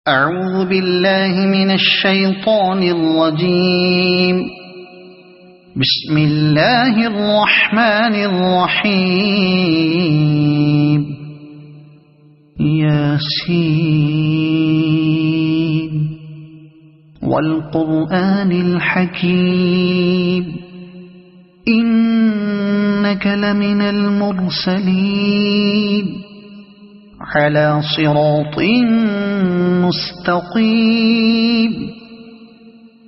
أعوذ بالله من الشيطان الرجيم. بسم الله الرحمن الرحيم. ياسين والقرآن الحكيم إنك لمن المرسلين على صراط مستقيم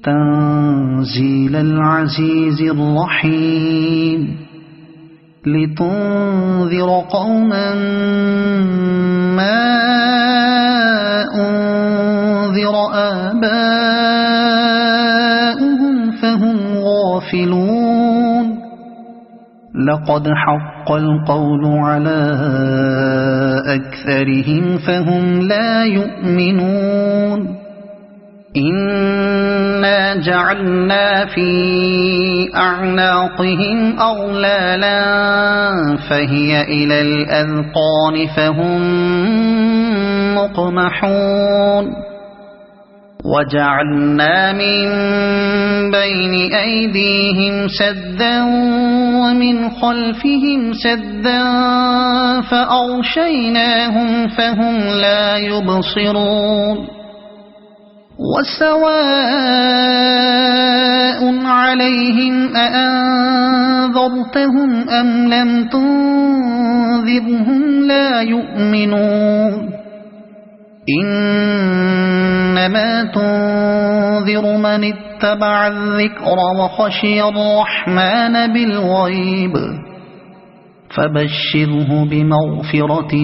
تنزيل العزيز الرحيم لتنذر قوما ما أنذر آباؤهم فهم غافلون. لقد حق القول على أكثرهم فهم لا يؤمنون. إنا جعلنا في أعناقهم أغلالا فهي إلى الأذقان فهم مقمحون. وجعلنا من بين أيديهم سدا ومن خلفهم سدا فأغشيناهم فهم لا يبصرون. وسواء عليهم أأنذرتهم أم لم تنذرهم لا يؤمنون. إنما تنذر من اتبع الذكر وخشي الرحمن بالغيب فبشره بمغفرة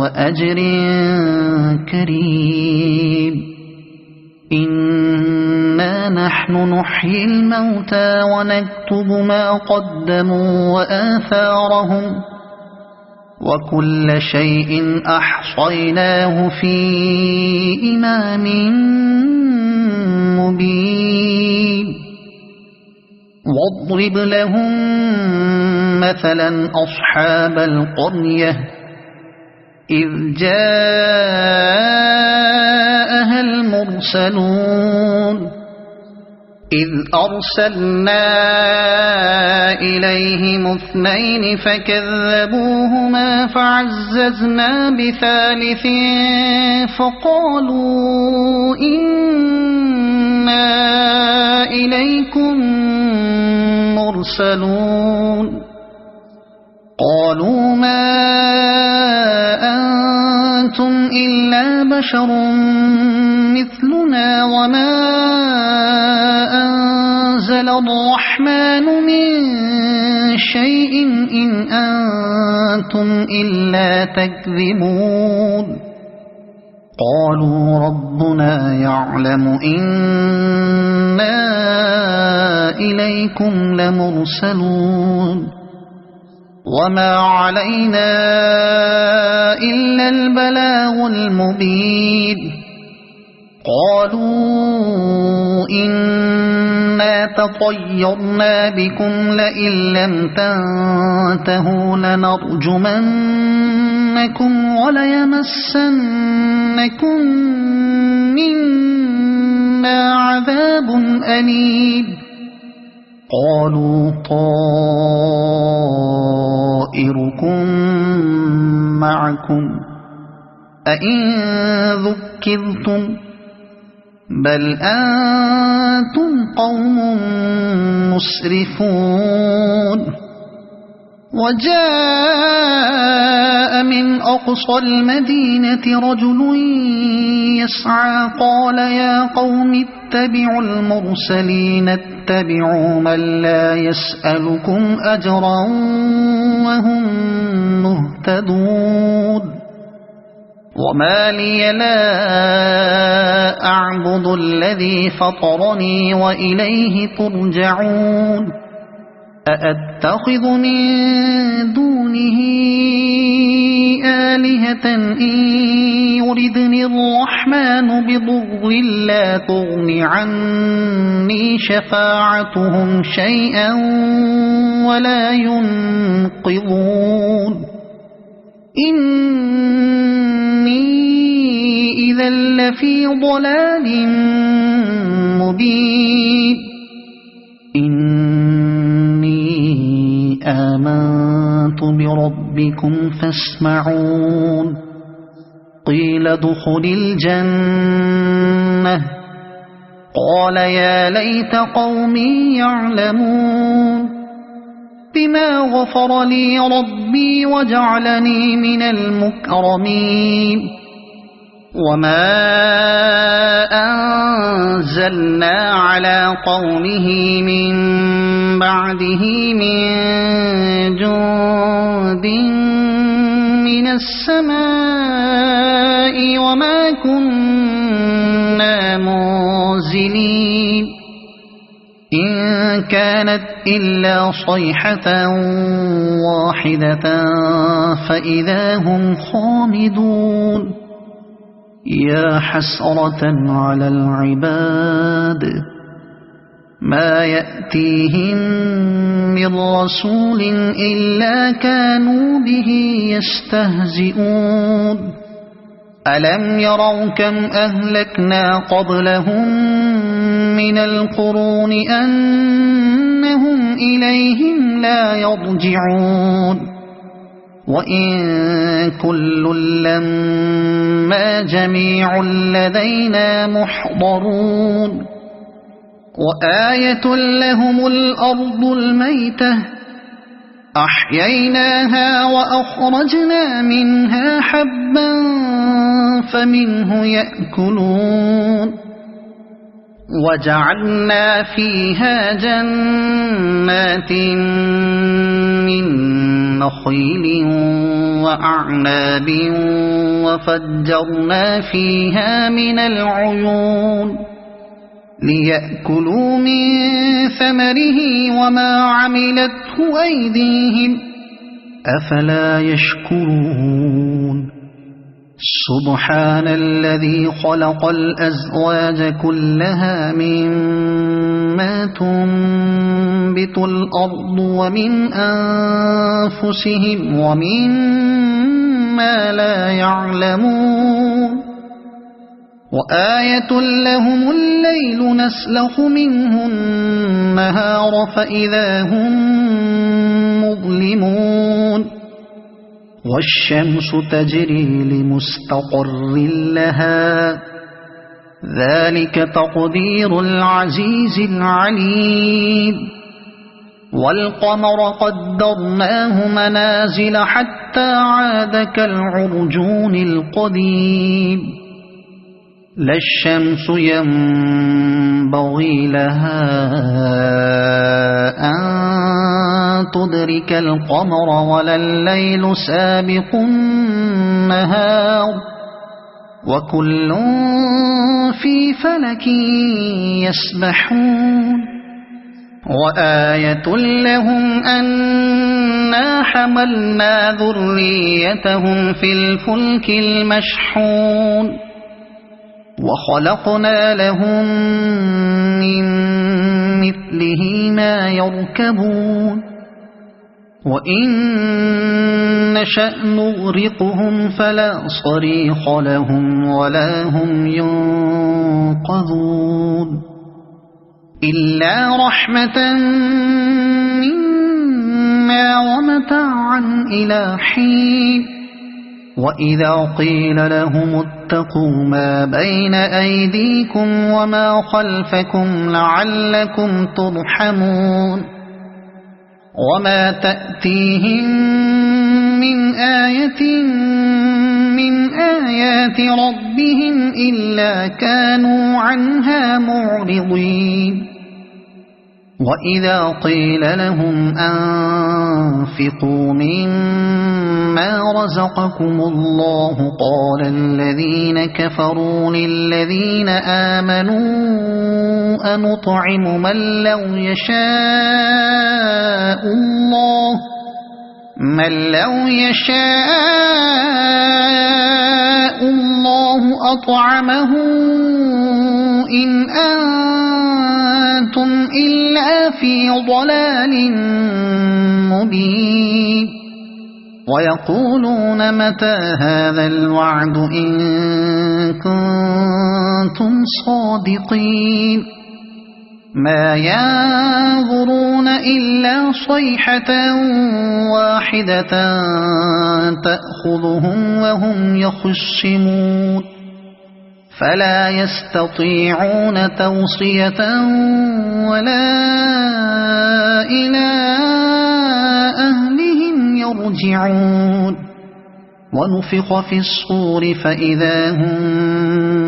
وأجر كريم. إنا نحن نحيي الموتى ونكتب ما قدموا وآثارهم وكل شيء أحصيناه في إمام مبين. واضرب لهم مثلا أصحاب القرية إذ جاءها المرسلون إذ أرسلنا إليهم اثنين فكذبوهما فعززنا بثالث فقالوا إنا إليكم مرسلون. قالوا ما أنتم إلا بشر مثلنا وما أنزل الرحمن من شيء إن أنتم إلا تكذبون. قالوا ربنا يعلم إنا إليكم لمرسلون وما علينا إلا البلاغ المبين. قالوا إنا تطيرنا بكم لئن لم تنتهوا لنرجمنكم وليمسنكم منا عذاب أليم. قالوا طائركم معكم أئن ذكرتم بل أنتم قوم مسرفون. وجاء من أقصى المدينة رجل يسعى قال يا قوم اتبعوا المرسلين اتبعوا من لا يسألكم أجرا وهم مهتدون. وما لي لا أعبد الذي فطرني وإليه ترجعون. أأتخذ من دونه آلهة إن يردني الرحمن بضر لا تغن عني شفاعتهم شيئا ولا ينقذون. إني إذا لفي ضلال مبين إني آمنت بربكم فاسمعون قيل ادخل الجنة قال يا ليت قومي يعلمون بما غفر لي ربي وجعلني من المكرمين وما أنزلنا على قومه من بعده من جند من السماء وما كنا منزلين إن كانت إلا صيحة واحدة فإذا هم خامدون يا حسرة على العباد ما يأتيهم من رسول إلا كانوا به يستهزئون ألم يروا كم أهلكنا قبلهم من القرون أنهم إليهم لا يرجعون وإن كل لما جميع لدينا محضرون وآية لهم الأرض الميتة أحييناها وأخرجنا منها حبا فمنه يأكلون وجعلنا فيها جنات من نخيل وأعناب وفجرنا فيها من العيون ليأكلوا من ثمره وما عملته أيديهم أفلا يشكرون سبحان الذي خلق الأزواج كلها مما تنبت الأرض ومن أنفسهم ومما لا يعلمون وآية لهم الليل نسلخ منه النهار فإذا هم مظلمون والشمس تجري لمستقر لها ذلك تقدير العزيز العليم والقمر قدرناه منازل حتى عاد كالعرجون القديم لا الشمس ينبغي لها أن تدرك القمر ولا الليل سابق النهار وكل في فلك يسبحون وآية لهم أنا حملنا ذريتهم في الفلك المشحون وخلقنا لهم من مثله ما يركبون وإن نشأ نغرقهم فلا صريخ لهم ولا هم ينقذون إلا رحمة منا ومتاعا إلى حين وإذا قيل لهم اتقوا ما بين أيديكم وما خلفكم لعلكم ترحمون وما تأتيهم من آية من آيات ربهم إلا كانوا عنها معرضين وإذا قيل لهم أنفقوا مما رزقكم الله قال الذين كفروا للذين آمنوا أنطعم من لو يشاء الله أطعمه إن أنتم إلا في ضلال مبين ويقولون متى هذا الوعد إن كنتم صادقين ما ينظرون إلا صيحة واحدة تأخذهم وهم يخصمون فلا يستطيعون توصية ولا إلى أهلهم يرجعون ونفخ في الصور فإذا هم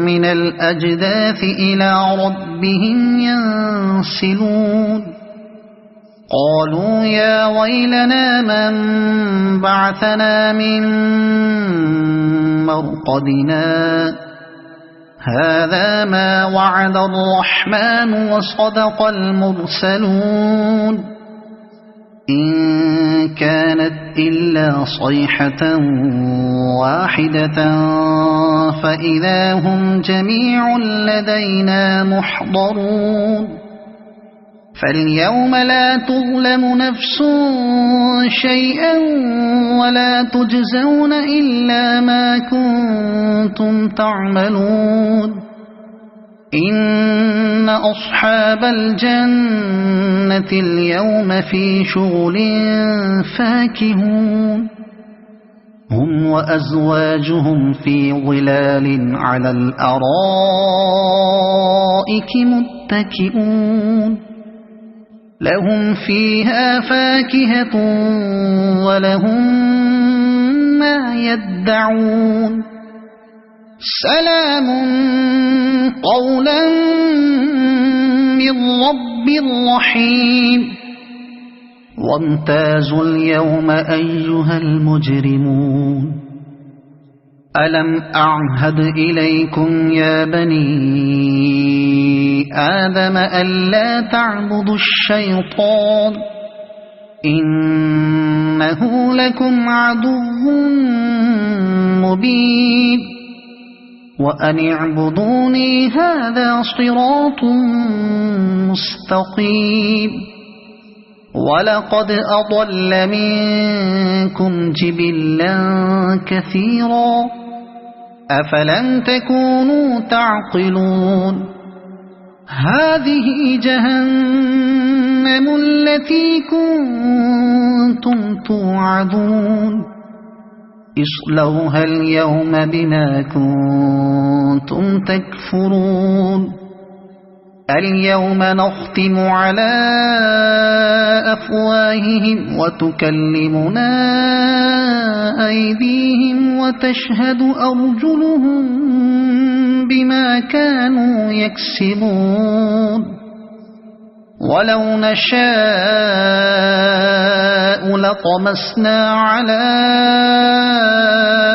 من الأجداث إلى ربهم ينسلون قالوا يا ويلنا من بعثنا من مرقدنا هذا ما وعد الرحمن وصدق المرسلون إن كانت إلا صيحة واحدة فإذا هم جميع لدينا محضرون فاليوم لا تظلم نفس شيئا ولا تجزون إلا ما كنتم تعملون إن أصحاب الجنة اليوم في شغل فاكهون هم وأزواجهم في ظلال على الأرائك متكئون لهم فيها فاكهة ولهم ما يدعون سلام قولا من رب رحيم وامتازوا اليوم أيها المجرمون ألم أعهد إليكم يا بني آدم ألا تعبدوا الشيطان إنه لكم عدو مبين وأن اعبدوني هذا صراط مستقيم ولقد أضل منكم جبلا كثيرا أفلم تكونوا تعقلون هذه جهنم التي كنتم توعدون اصلوها اليوم بما كنتم تكفرون اليوم نختم على أفواههم وتكلمنا أيديهم وتشهد أرجلهم بما كانوا يكسبون ولو نشاء لطمسنا على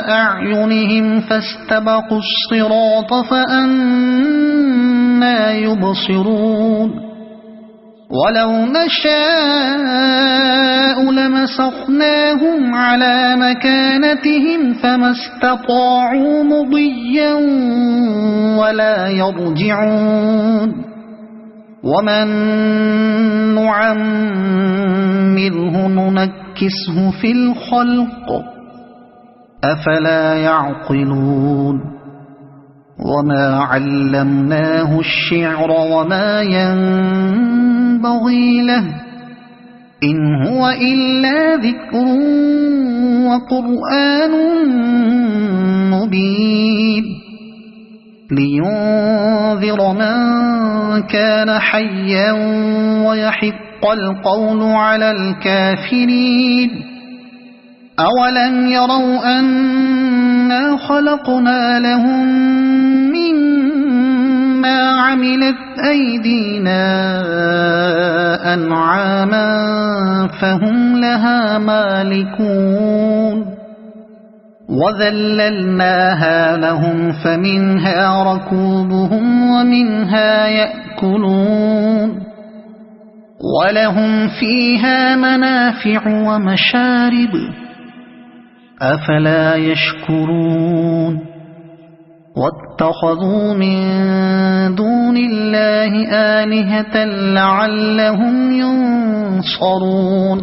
أعينهم فاستبقوا الصراط فأنى يبصرون ولو نشاء لمسخناهم على مكانتهم فما استطاعوا مضيا ولا يرجعون ومن نعمره ننكسه في الخلق أفلا يعقلون وما علمناه الشعر وما ينبغي له إن هو إلا ذكر وقرآن مبين لينذر من كان حيا ويحق القول على الكافرين أولم يروا أنا خلقنا لهم مما عملت أيدينا أنعاما فهم لها مالكون وذللناها لهم فمنها ركوبهم ومنها يأكلون ولهم فيها منافع ومشارب أفلا يشكرون واتخذوا من دون الله آلهة لعلهم ينصرون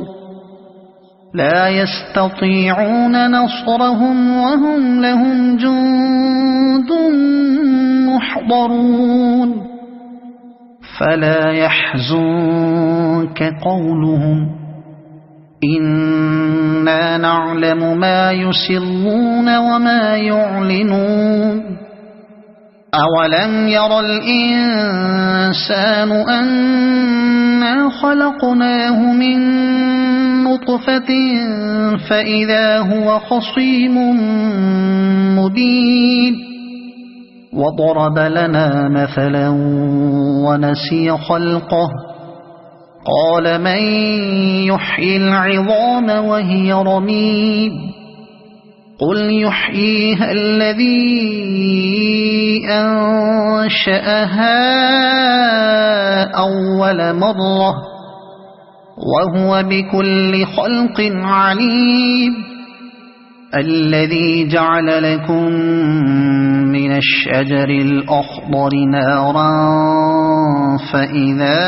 لا يستطيعون نصرهم وهم لهم جند محضرون فلا يحزنك قولهم إنا نعلم ما يسرون وما يعلنون أولم ير الإنسان أنا خلقناه من نطفة فإذا هو خصيم مبين وضرب لنا مثلا ونسي خلقه قال من يحيي العظام وهي رميم قل يحييها الذي أنشأها أول مرة وهو بكل خلق عليم الذي جعل لكم من الشجر الأخضر نارا فإذا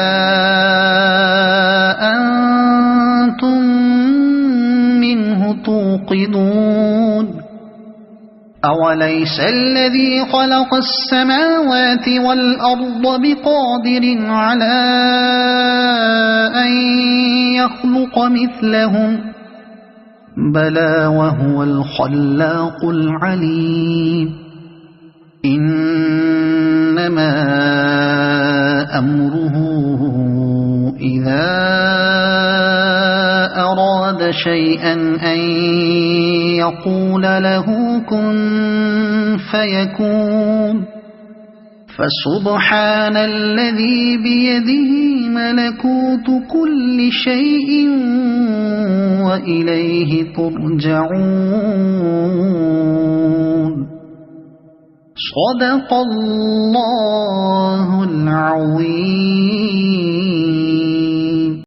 أنتم منه توقدون أوليس الذي خلق السماوات والأرض بقادر على أن يخلق مثلهم بلى وهو الخلاق العليم إنما أمره إذا أراد شيئا أن يقول له كن فيكون فسبحان الذي بيده ملكوت كل شيء وإليه ترجعون صدق الله العظيم.